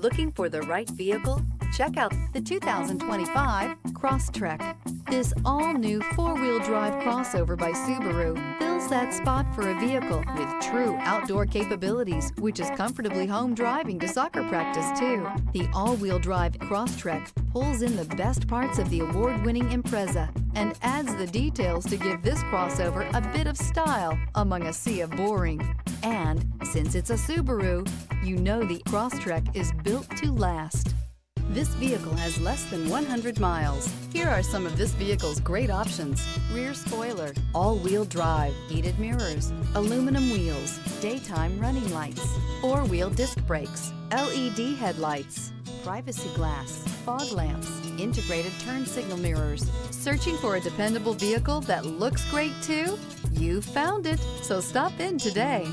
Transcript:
Looking for the right vehicle? Check out the 2025 Crosstrek. This all-new four-wheel drive crossover by Subaru fills that spot for a vehicle with true outdoor capabilities, which is comfortably home driving to soccer practice too. The all-wheel drive Crosstrek pulls in the best parts of the award-winning Impreza and adds the details to give this crossover a bit of style among a sea of boring. And since it's a Subaru, you know the Crosstrek is built to last. This vehicle has less than 100 miles. Here are some of this vehicle's great options: rear spoiler, all-wheel drive, heated mirrors, aluminum wheels, daytime running lights, four-wheel disc brakes, LED headlights, privacy glass, fog lamps, integrated turn signal mirrors. Searching for a dependable vehicle that looks great too? You found it, so stop in today.